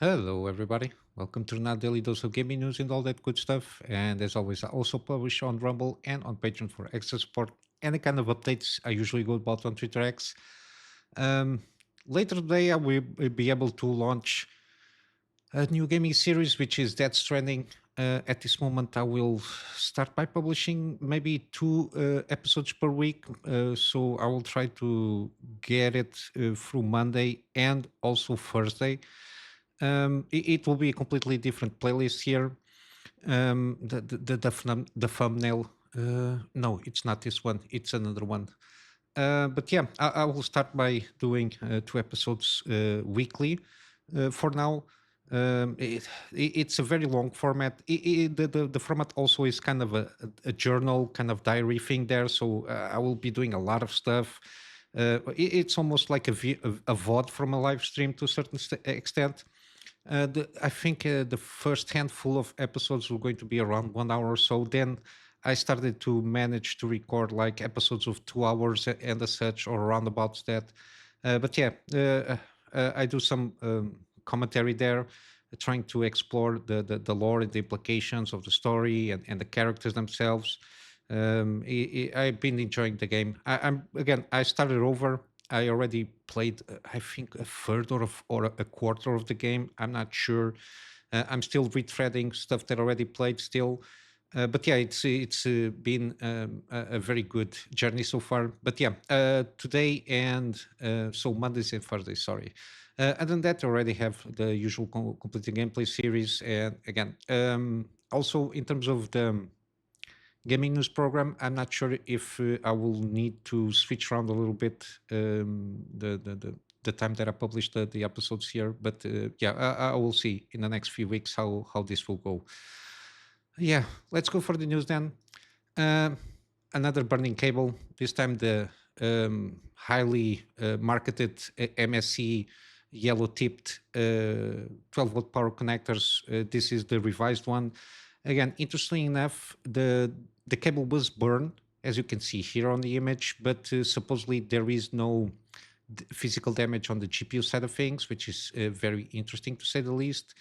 Hello, everybody. Welcome to another daily dose of gaming news and all that good stuff. And as always, I also publish on Rumble and on Patreon for extra support. Any kind of updates I usually go about on Twitter X. Um, Later today, I will be able to launch a new gaming series, which is Dead Stranding. At this moment, I will start by publishing maybe two episodes per week. So I will try to get it through Monday and also Thursday. It will be a completely different playlist here. The thumbnail. No, it's not this one. It's another one. But yeah, I will start by doing two episodes weekly for now. It's a very long format. The format also is kind of a journal, kind of diary thing there. So I will be doing a lot of stuff. It's almost like a VOD from a live stream to a certain extent. I think the first handful of episodes were going to be around 1 hour or so. Then I started to manage to record like episodes of 2 hours and as such, or roundabouts that. But yeah, I do some commentary there, trying to explore the lore and the implications of the story and the characters themselves. I've been enjoying the game. I started over. I already played, I think, a third or a quarter of the game. I'm not sure. I'm still retreading stuff that I already played still. But yeah, it's been a very good journey so far. But yeah, today and so Mondays and Thursdays, sorry. Other than that, I already have the usual completed gameplay series. And again, also in terms of the gaming news program, I'm not sure if I will need to switch around a little bit the time that I publish the episodes here. But yeah, I will see in the next few weeks how this will go. Yeah, let's go for the news then. Um, Another burning cable. This time the highly marketed MSC yellow tipped 12-volt power connectors. This is the revised one. Again, interestingly enough, the cable was burned, as you can see here on the image, but supposedly there is no physical damage on the GPU side of things, which is very interesting to say the least.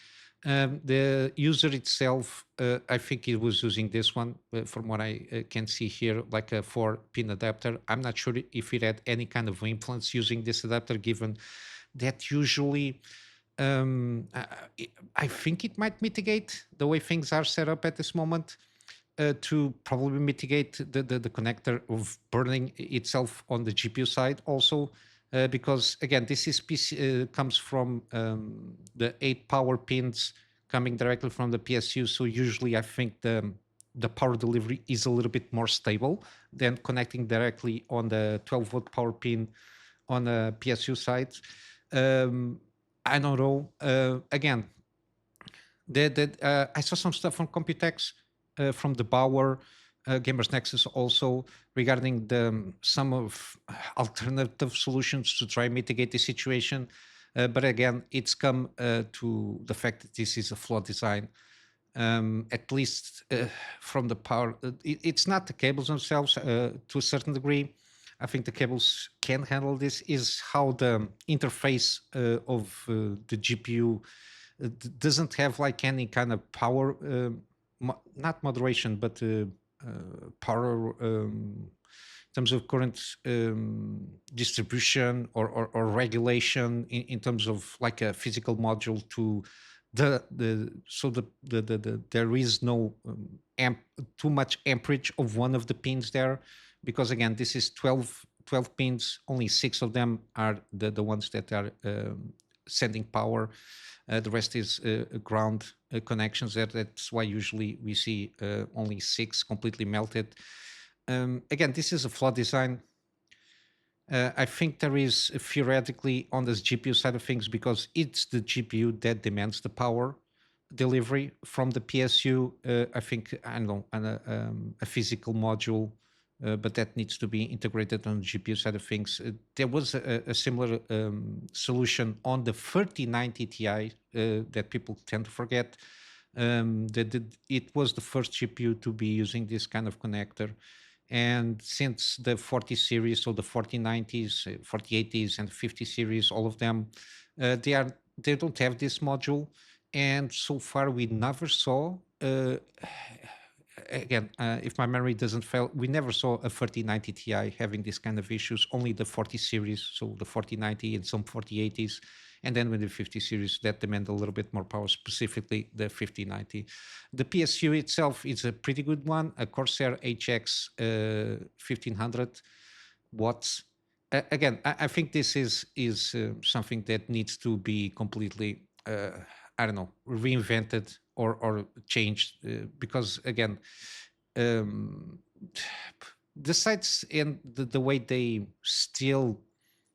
The user itself, I think he was using this one, from what I can see here, like a 4-pin adapter. I'm not sure if it had any kind of influence using this adapter, given that usually I think it might mitigate the way things are set up at this moment, to probably mitigate the connector of burning itself on the GPU side also. Because again, this is comes from the 8 power pins coming directly from the PSU. So usually I think the power delivery is a little bit more stable than connecting directly on the 12-volt power pin on the PSU side. Um, I don't know. Again, I saw some stuff from Computex, from the Bauer, Gamers Nexus also, regarding some of alternative solutions to try and mitigate the situation. But again, it's come to the fact that this is a flawed design. At least from the power, it's not the cables themselves, to a certain degree. I think the cables can handle this. Is how the interface of the GPU doesn't have like any kind of power, not moderation, but power, in terms of current distribution, or regulation in terms of like a physical module to the so there is no too much amperage of one of the pins there, because again, this is 12 pins, only 6 of them are the ones that are sending power. The rest is ground connections there. That's why usually we see only 6 completely melted. Again, this is a flawed design. I think there is theoretically on this GPU side of things, because it's the GPU that demands the power delivery from the PSU. I think, I don't know, a physical module, but that needs to be integrated on the GPU side of things. There was a similar solution on the 3090 Ti that people tend to forget. It was the first GPU to be using this kind of connector. And since the 40 series, so the 4090s, 4080s, and 50 series, all of them, they are they don't have this module, and so far we never saw. Again, if my memory doesn't fail, we never saw a 3090 Ti having this kind of issues. Only the 40 series, so the 4090 and some 4080s, and then with the 50 series that demand a little bit more power, specifically the 5090. The PSU itself is a pretty good one, a Corsair HX 1500 watts. Again, I think this is something that needs to be completely, I don't know, reinvented or changed, because again, um, the sites and the way they still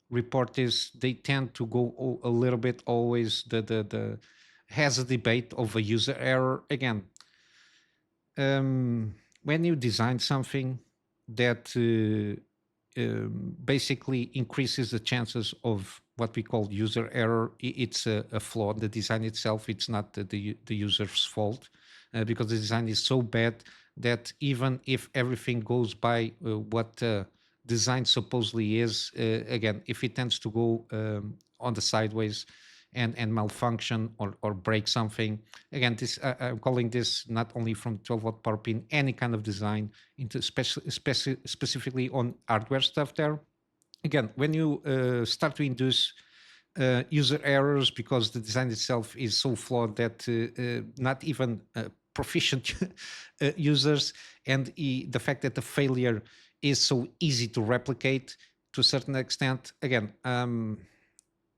report this, they tend to go a little bit always the has a debate of a user error again. When you design something that basically increases the chances of what we call user error, it's a flaw in the design itself. It's not the user's fault, because the design is so bad that even if everything goes by what design supposedly is, again, if it tends to go on the sideways and malfunction or break something, again, this I'm calling this not only from 12-volt power pin, any kind of design, into specifically on hardware stuff there. Again, when you start to induce user errors because the design itself is so flawed that not even proficient users, and the fact that the failure is so easy to replicate to a certain extent, again,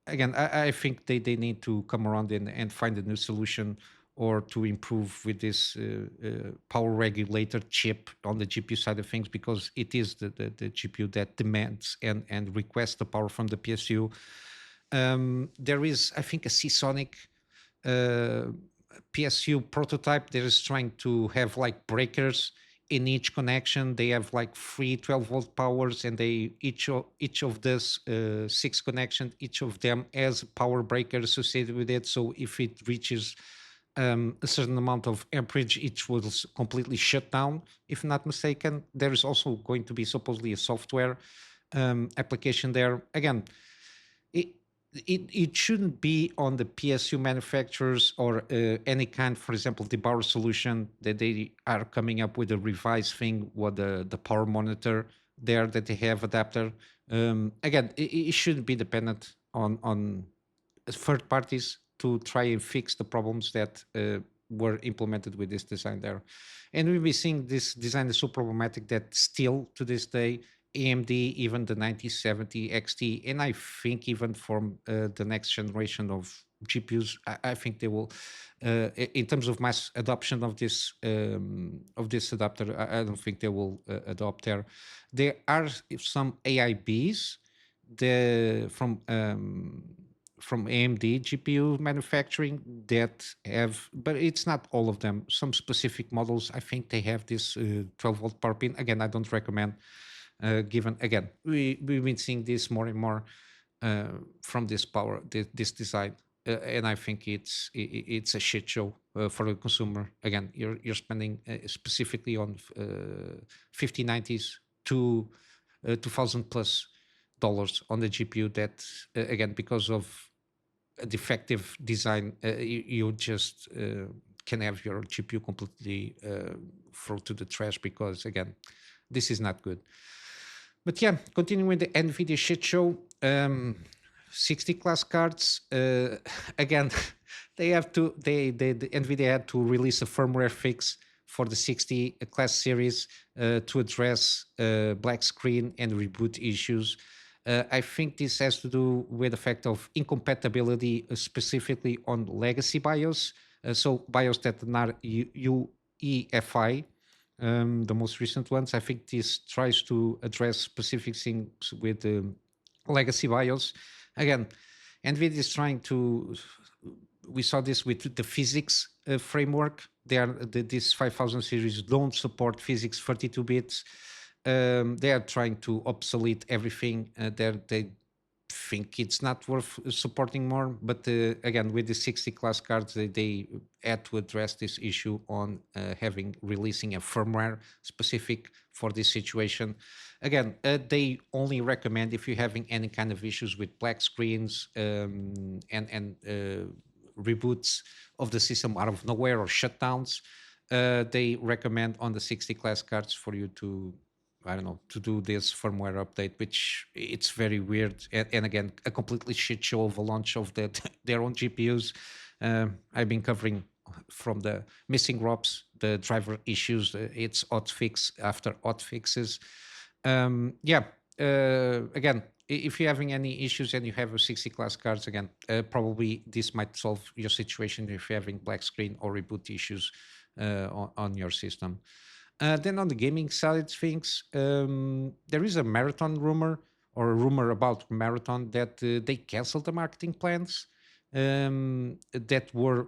I think they need to come around and find a new solution, or to improve with this power regulator chip on the GPU side of things, because it is the GPU that demands and requests the power from the PSU. There is, I think, a Seasonic uh, PSU prototype that is trying to have like breakers in each connection. They have like three 12-volt powers, and they each of this six connections, each of them has a power breaker associated with it. So if it reaches a certain amount of amperage, it will completely shut down. If not mistaken, there is also going to be supposedly a software application there. Again, it, it shouldn't be on the PSU manufacturers or any kind, for example, the power solution, that they are coming up with a revised thing, what the power monitor there that they have adapter. Again, it shouldn't be dependent on third parties to try and fix the problems that were implemented with this design there. And we've been seeing this design is so problematic that still to this day, AMD, even the 9070 XT, and I think even from the next generation of GPUs, I think they will, in terms of mass adoption of this adapter, I don't think they will adopt there. There are some AIBs the from AMD GPU manufacturing that have, but it's not all of them. Some specific models, I think they have this 12-volt power pin. Again, I don't recommend. Given again, we've been seeing this more and more from this this design, and I think it's a shit show for the consumer. Again, you're spending specifically on 5090s to 2000 plus dollars on the GPU that again, because of a defective design, you just can have your GPU completely thrown to the trash, because again, this is not good. But yeah, continuing with the NVIDIA shit show, 60 class cards. Again, they have to. The NVIDIA had to release a firmware fix for the 60 class series to address black screen and reboot issues. I think this has to do with the fact of incompatibility, specifically on legacy BIOS. So BIOS that are not UEFI, the most recent ones. I think this tries to address specific things with legacy BIOS. Again, NVIDIA is trying to. We saw this with the physics framework. This 5000 series don't support physics 32 bits. They are trying to obsolete everything. think it's not worth supporting more. But again, with the 60 class cards, they had to address this issue on having releasing a firmware specific for this situation. Again, they only recommend if you're having any kind of issues with black screens and reboots of the system out of nowhere or shutdowns. They recommend on the 60 class cards for you to, I don't know, to do this firmware update, which it's very weird. And again, a completely shit show of a launch of their own GPUs. I've been covering from the missing ROPs, the driver issues, it's hotfix after hotfixes. Yeah, again, if you're having any issues and you have a 60 class cards, again, probably this might solve your situation if you're having black screen or reboot issues on your system. Then on the gaming side of things, there is a marathon rumor or a rumor about marathon that they canceled the marketing plans that were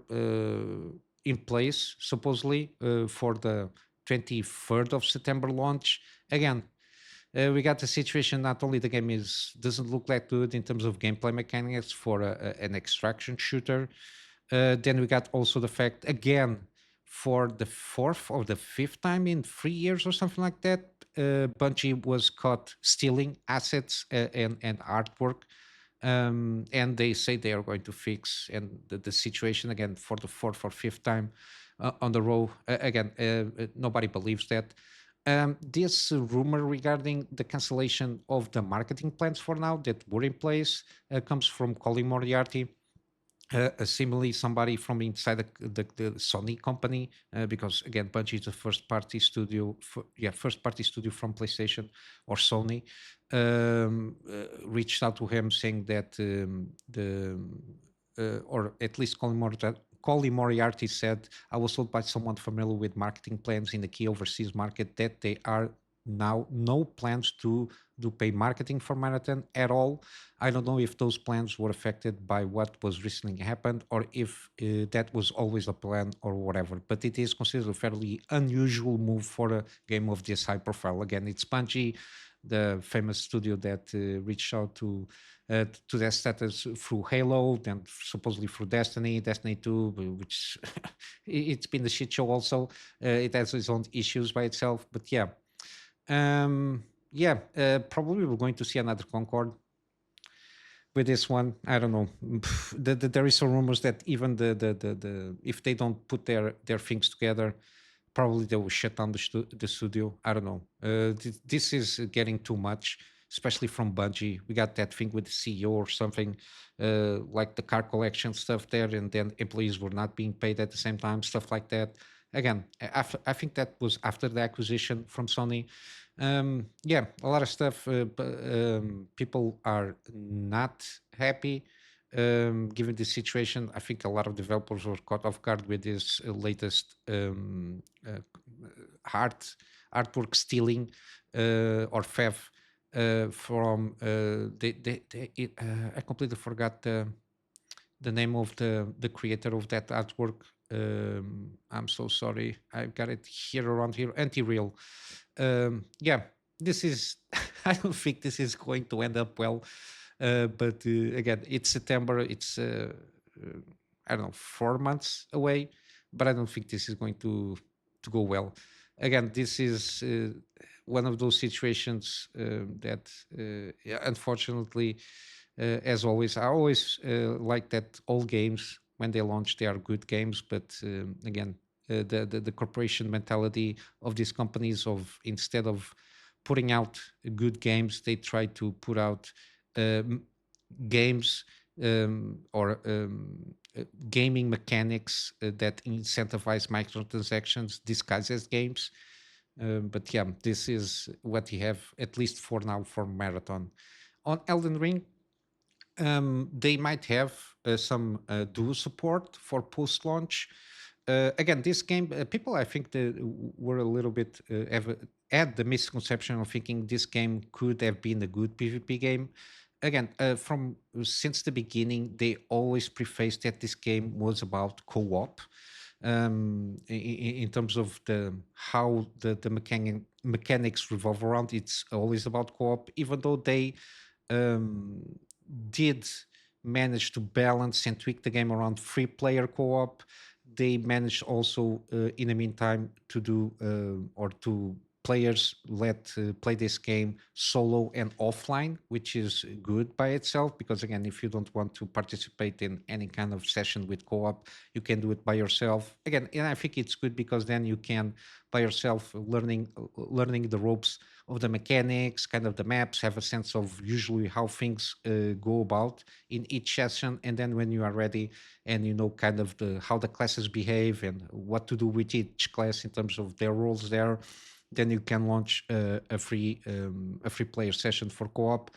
in place supposedly for the 23rd of September launch. Again, we got the situation. Not only the game doesn't look that good in terms of gameplay mechanics for an extraction shooter. Then we got also the fact again for the fourth or the fifth time in 3 years or something like that. Bungie was caught stealing assets and artwork, and they say they are going to fix and the situation again for the fourth or fifth time on the row. Again, nobody believes that. This rumor regarding the cancellation of the marketing plans for now that were in place comes from Colin Moriarty. Similarly, somebody from inside the Sony company, because again, Bungie is a first party studio from PlayStation or Sony, reached out to him saying that or at least Colin Moriarty said, I was told by someone familiar with marketing plans in the key overseas market that they are now no plans to do paid marketing for Marathon at all. I don't know if those plans were affected by what was recently happened or if that was always a plan or whatever. But it is considered a fairly unusual move for a game of this high profile. Again, it's Bungie, the famous studio that reached out to their status through Halo, then supposedly through Destiny 2, which it's been a shit show also. It has its own issues by itself, but yeah. Probably we're going to see another Concord with this one. I don't know. There is some rumors that even the if they don't put their things together, probably they will shut down the studio. I don't know. This is getting too much, especially from Bungie. We got that thing with the CEO or something, like the car collection stuff there, and then employees were not being paid at the same time, stuff like that. Again, I think that was after the acquisition from Sony. Yeah, a lot of stuff. People are not happy given the situation. I think a lot of developers were caught off guard with this latest artwork stealing or theft from I completely forgot the name of the creator of that artwork. I'm so sorry. I've got it here around here. Anti-real. Yeah, this is. I don't think this is going to end up well. But again, it's September. It's I don't know, 4 months away. But I don't think this is going to go well. Again, this is one of those situations that, yeah, unfortunately, as always, I always like that all games when they launch they are good games, but again, the corporation mentality of these companies of instead of putting out good games, they try to put out games or gaming mechanics that incentivize microtransactions disguised as games. But yeah, this is what you have, at least for now, for Marathon. On Elden Ring, they might have some dual support for post-launch. Again, this game, people I think were a little bit had the misconception of thinking this game could have been a good PvP game. Again, from since the beginning, they always prefaced that this game was about co-op. In terms of how the mechanics revolve around, it's always about co-op, even though they did manage to balance and tweak the game around free player co-op. They managed also, in the meantime, to do or to players let play this game solo and offline, which is good by itself, because again, if you don't want to participate in any kind of session with co-op, you can do it by yourself again. And I think it's good because then you can by yourself learning the ropes of the mechanics, kind of the maps, have a sense of usually how things go about in each session. And then when you are ready and you know kind of the how the classes behave and what to do with each class in terms of their roles there, then you can launch a free player session for co-op.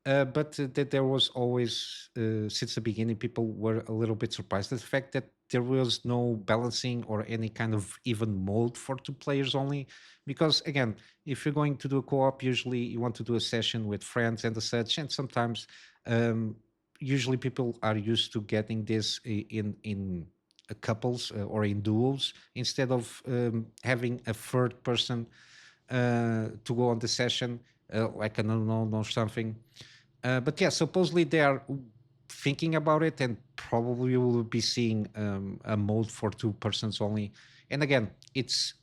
But that there was always, since the beginning, people were a little bit surprised at the fact that there was no balancing or any kind of even mode for two players only. Because again, if you're going to do a co-op, usually you want to do a session with friends and such, and sometimes, um, usually people are used to getting this in couples or in duos instead of having a third person to go on the session, like an unknown or something. But yeah, supposedly they are thinking about it, and probably will be seeing a mode for two persons only. And again, it's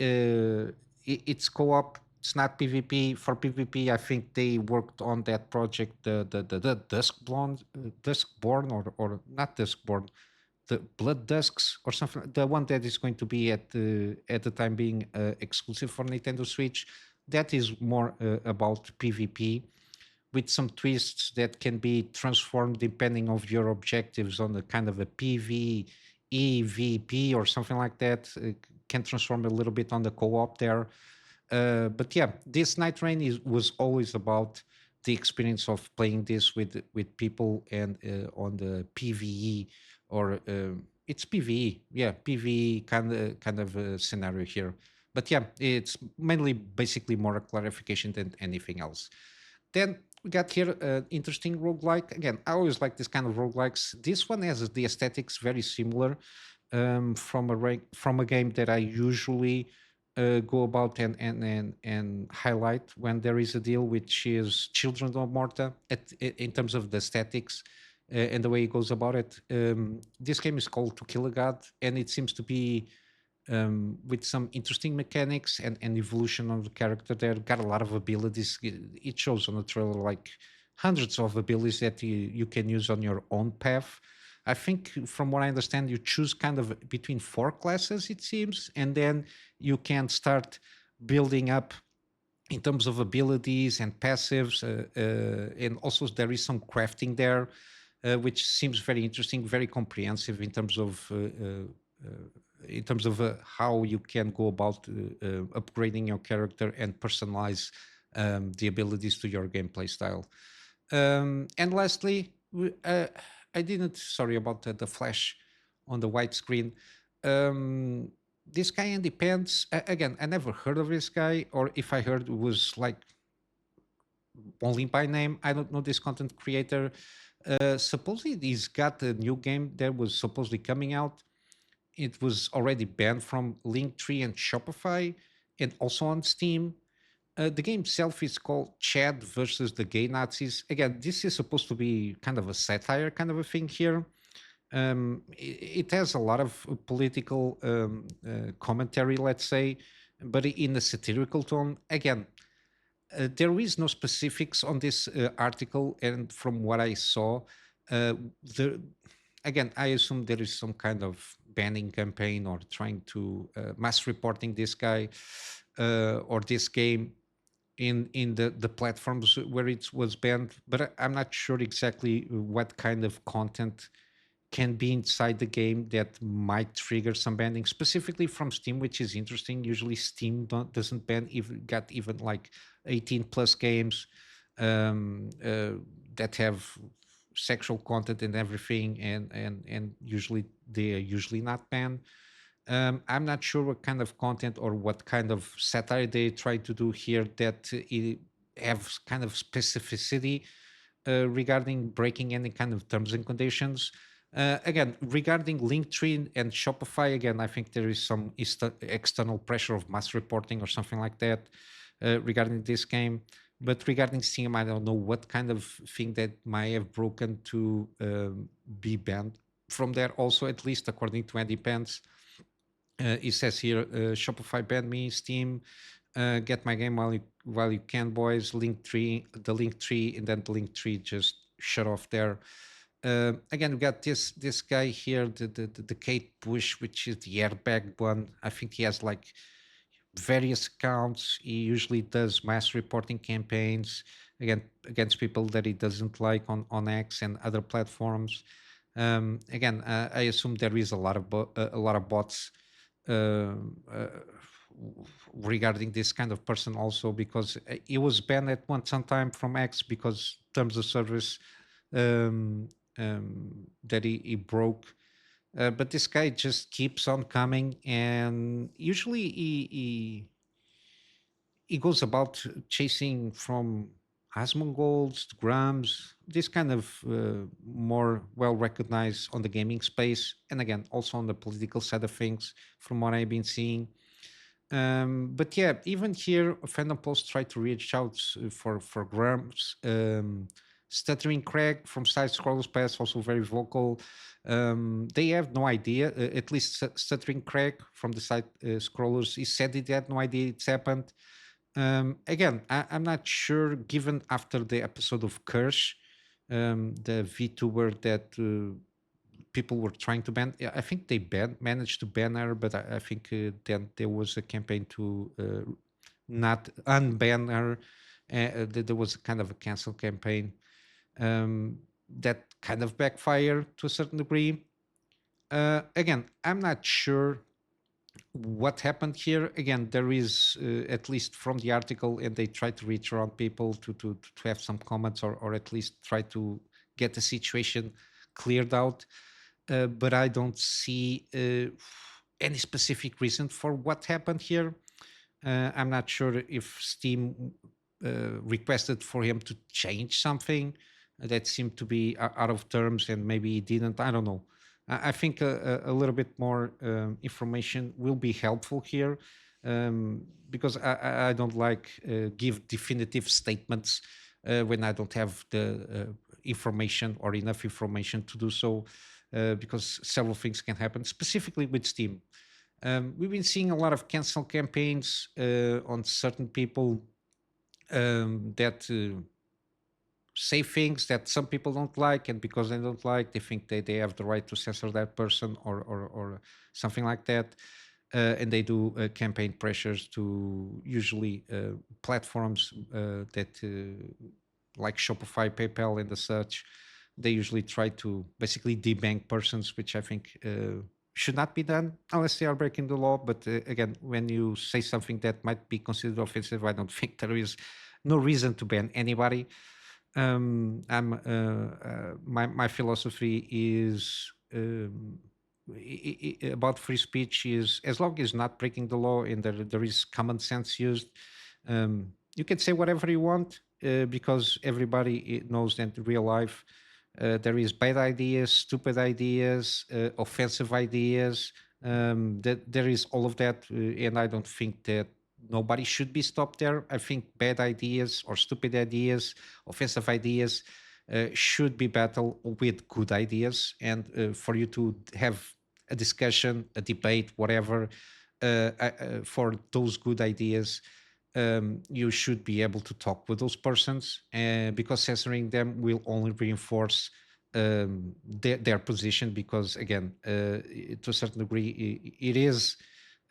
co-op. It's not PvP. For PvP, I think they worked on that project, the Duskborn, or not Duskborn, the Blood Dusks or something, the one that is going to be at the time being exclusive for Nintendo Switch. That is more about PvP with some twists that can be transformed depending of your objectives on the kind of a PvEVP or something like that. Can transform a little bit on the co-op there. But yeah, this Nightreign was always about the experience of playing this with people and on the PVE or it's PVE, yeah, PVE kind of scenario here. But yeah, it's mainly basically more a clarification than anything else. Then we got here interesting roguelike. Again, I always like this kind of roguelikes. This one has the aesthetics very similar from from a game that I usually go about and highlight when there is a deal, which is Children of Morta in terms of the aesthetics and the way it goes about it. This game is called To Kill a God, and it seems to be with some interesting mechanics and evolution of the character there. Got a lot of abilities. It shows on the trailer like hundreds of abilities that you can use on your own path. I think, from what I understand, you choose kind of between four classes, it seems, and then you can start building up in terms of abilities and passives. And also, there is some crafting there, which seems very interesting, very comprehensive in terms of how you can go about upgrading your character and personalize the abilities to your gameplay style. And lastly, I didn't. Sorry about the flash on the white screen. Um, this guy AndyPants. Again, I never heard of this guy, or if I heard, it was like only by name. I don't know this content creator. Supposedly, he's got a new game that was supposedly coming out. It was already banned from Linktree and Shopify, and also on Steam. The game itself is called Chad versus the Gay Nazis. Again, this is supposed to be kind of a satire kind of a thing here. It has a lot of political commentary, let's say, but in a satirical tone. Again, there is no specifics on this article, and from what I saw, the again, I assume there is some kind of banning campaign or trying to mass reporting this guy or this game in the platforms where it was banned. But I'm not sure exactly what kind of content can be inside the game that might trigger some banning, specifically from Steam, which is interesting. Usually, Steam doesn't ban even like 18 plus games that have sexual content and everything, and usually they are usually not banned. I'm not sure what kind of content or what kind of satire they try to do here that have kind of specificity regarding breaking any kind of terms and conditions. Again, regarding Linktree and Shopify, again, I think there is some external pressure of mass reporting or something like that regarding this game. But regarding Steam, I don't know what kind of thing that might have broken to be banned from there. Also, at least according to AndyPants, it says here, Shopify banned me, Steam, get my game while you can, boys. The link tree, and then the link tree just shut off there. Again, we got this guy here, the Kate Bush, which is the airbag one. I think he has like various accounts. He usually does mass reporting campaigns against people that he doesn't like on X and other platforms. Again, I assume there is a lot of bots uh, uh, regarding this kind of person also, because he was banned at one some time from X because terms of service um, that he broke. But this guy just keeps on coming, and usually he goes about chasing from Asmongold to Grams, this kind of more well recognized on the gaming space, and again also on the political side of things, from what I've been seeing. But yeah, even here, fandom posts try to reach out for Grams. Stuttering Craig from Side Scrollers Pass also very vocal. They have no idea. At least Stuttering Craig from the Side Scrollers, he said he had no idea it's happened. Again, I'm not sure. Given after the episode of Kirsch, the VTuber that people were trying to ban. Yeah, I think they managed to ban her, but I think then there was a campaign to not unban her. There was a kind of a cancel campaign um, that kind of backfired to a certain degree. Again, I'm not sure what happened here. Again, there is at least from the article, and they try to reach around people to have some comments, or at least try to get the situation cleared out. But I don't see any specific reason for what happened here. I'm not sure if Steam requested for him to change something that seemed to be out of terms, and maybe he didn't. I don't know. I think a little bit more information will be helpful here, because I don't like give definitive statements when I don't have the information or enough information to do so, because several things can happen, specifically with Steam. We've been seeing a lot of cancel campaigns on certain people that say things that some people don't like, and because they don't like, they think they have the right to censor that person, or something like that. And they do campaign pressures to usually platforms that like Shopify, PayPal, and the such. They usually try to basically debank persons, which I think should not be done unless they are breaking the law. But again, when you say something that might be considered offensive, I don't think there is no reason to ban anybody. My philosophy is about free speech is, as long as not breaking the law and there is common sense used, you can say whatever you want, because everybody knows that in real life there is bad ideas, stupid ideas, offensive ideas. That there is all of that, and I don't think that nobody should be stopped there. I think bad ideas or stupid ideas, offensive ideas, should be battled with good ideas, and for you to have a discussion, a debate, whatever, for those good ideas, you should be able to talk with those persons, because censoring them will only reinforce their position, because again, to a certain degree, it is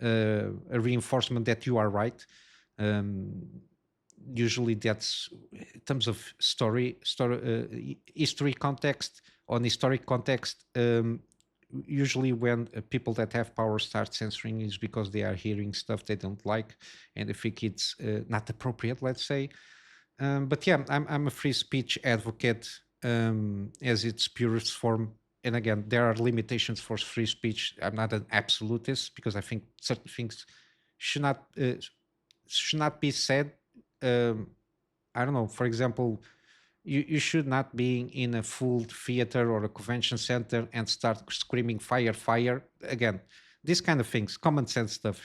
a reinforcement that you are right. um, Usually that's in terms of history context, on historic context. Usually when people that have power start censoring is because they are hearing stuff they don't like, and they think it's not appropriate, let's say. But yeah, I'm a free speech advocate, as its purest form. And again, there are limitations for free speech. I'm not an absolutist, because I think certain things should not uh, should not be said. Um, I don't know. For example, you should not be in a full theater or a convention center and start screaming fire, fire. Again, these kind of things, common sense stuff.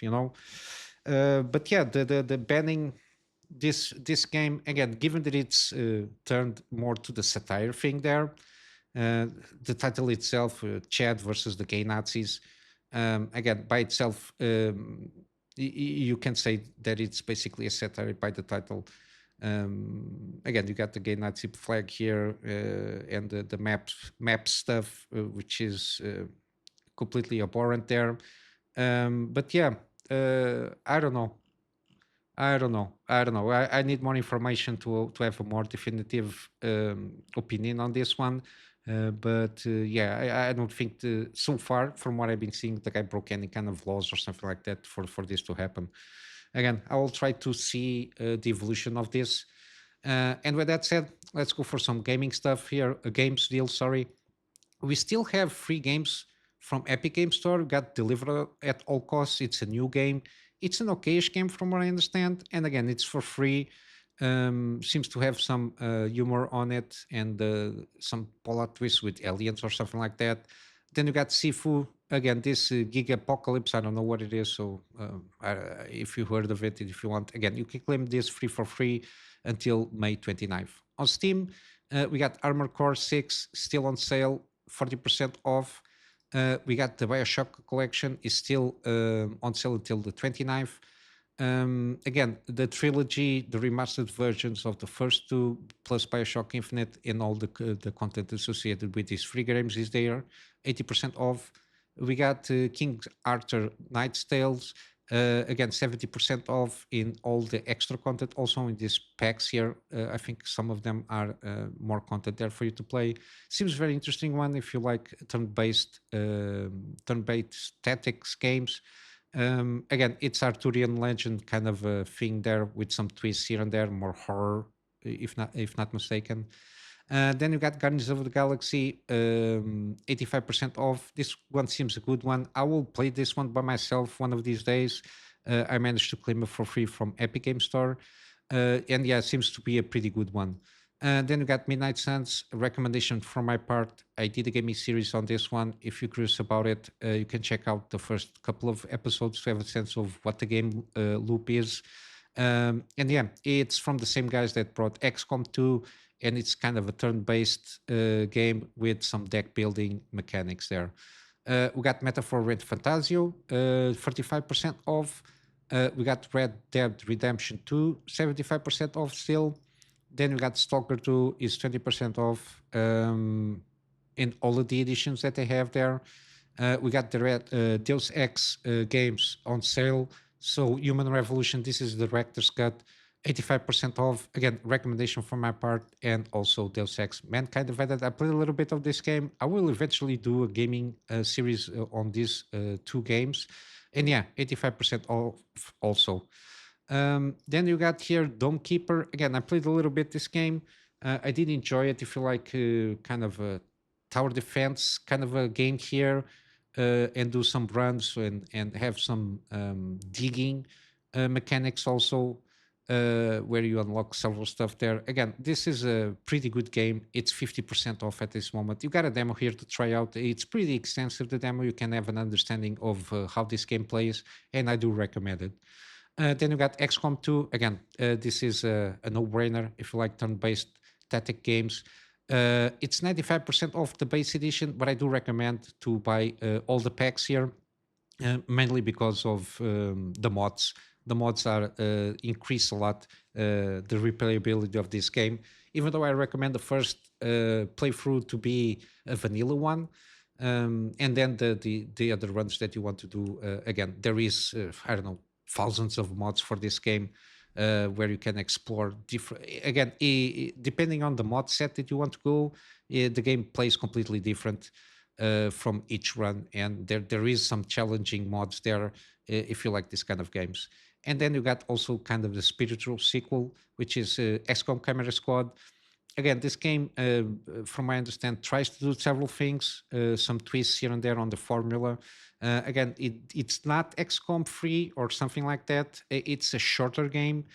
But yeah, the banning, this game again, given that it's turned more to the satire thing there. The title itself, Chad versus the gay Nazis, again by itself, you can say that it's basically a satire by the title. Again, you got the gay Nazi flag here, and the map stuff, which is completely abhorrent there. But yeah, I don't know. I don't know. I need more information to have a more definitive opinion on this one. But yeah, I don't think so far, from what I've been seeing, the guy broke any kind of laws or something like that for this to happen. Again, I will try to see the evolution of this. And with that said, let's go for some gaming stuff here. A games deal, sorry. We still have free games from Epic Game Store. Got delivered at all costs. It's a new game. It's an okayish game from what I understand. And again, it's for free. Seems to have some humor on it and some plot twists with aliens or something like that. Then you got Sifu. Again, this Gig Apocalypse. I don't know what it is. So if you heard of it, if you want, again, you can claim this free for free until May 29th. On Steam, we got Armor Core 6 still on sale, 40% off. We got the Bioshock collection is still on sale until the 29th. Again, the trilogy, the remastered versions of the first two, plus Bioshock Infinite, and all the content associated with these free games is there, 80% off. We got King Arthur Knight's Tales, again 70% off in all the extra content. Also in these packs here, I think some of them are more content there for you to play. Seems very interesting one if you like turn-based tactics games. Again, it's Arthurian legend kind of a thing there with some twists here and there, more horror, if not mistaken. Then you got Guardians of the Galaxy, 85% off. This one seems a good one. I will play this one by myself one of these days. I managed to claim it for free from Epic Game Store. And yeah, it seems to be a pretty good one. Then you got Midnight Suns, a recommendation from my part. I did a gaming series on this one. If you're curious about it, you can check out the first couple of episodes to have a sense of what the game loop is. And yeah, it's from the same guys that brought XCOM 2, and it's kind of a turn-based game with some deck building mechanics there. We got Metaphor Red Fantasio, 35% off. We got Red Dead Redemption 2, 75% off still. Then we got Stalker 2 is 20% off in all of the editions that they have there. We got the Deus Ex games on sale. So Human Revolution, this is the director's cut, 85% off. Again, recommendation from my part, and also Deus Ex Mankind Divided. I played a little bit of this game. I will eventually do a gaming series on these two games. And yeah, 85% off also. Then you got here Dome Keeper. Again, I played a little bit this game. I did enjoy it. If you like kind of a tower defense kind of a game here, and do some runs and have some digging mechanics also, where you unlock several stuff there. Again, this is a pretty good game. It's 50% off at this moment. You got a demo here to try out. It's pretty extensive, the demo. You can have an understanding of how this game plays, and I do recommend it. Then you got XCOM 2. Again, this is a no-brainer if you like turn-based tactic games. It's 95% off the base edition, but I do recommend to buy all the packs here, mainly because of the mods. The mods are increase a lot the replayability of this game. Even though I recommend the first playthrough to be a vanilla one, and then the other runs that you want to do. Again, there is I don't know, thousands of mods for this game, where you can explore different. Again, depending on the mod set that you want to go, the game plays completely different from each run, and there is some challenging mods there if you like this kind of games. And then you got also kind of the spiritual sequel, which is XCOM Chimera Squad. Again, this game, from my understand, tries to do several things, some twists here and there on the formula. Again, it's not XCOM free or something like that. It's a shorter game,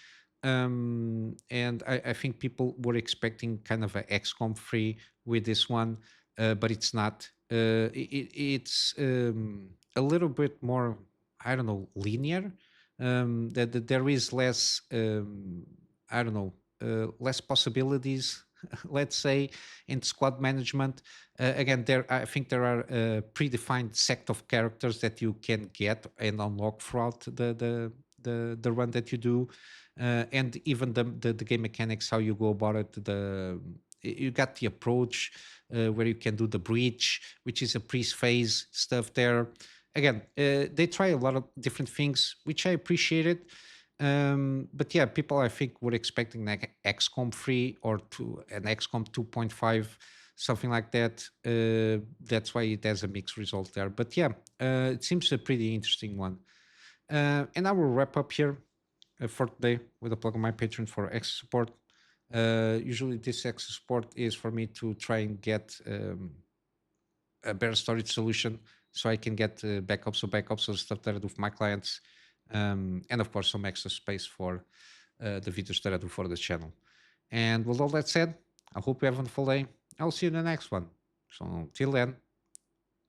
and I think people were expecting kind of a XCOM free with this one, but it's not. It's a little bit more, I don't know, linear. That there is less. I don't know, less possibilities, let's say, in squad management. Again, I think there are a predefined set of characters that you can get and unlock throughout the run that you do, and even the game mechanics, how you go about it. You got the approach where you can do the breach, which is a pre-phase stuff there. Again, they try a lot of different things, which I appreciated. But yeah, people I think were expecting like XCOM 3 or an XCOM 2.5, something like that. That's why it has a mixed result there. But yeah, it seems a pretty interesting one. And I will wrap up here for today with a plug on my Patreon for extra support. Usually, this extra support is for me to try and get a better storage solution so I can get backups of stuff that I do for my clients. And of course, some extra space for the videos that I do for the channel. And with all that said, I hope you have a wonderful day. I'll see you in the next one. So, till then,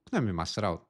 Kunamy Master out.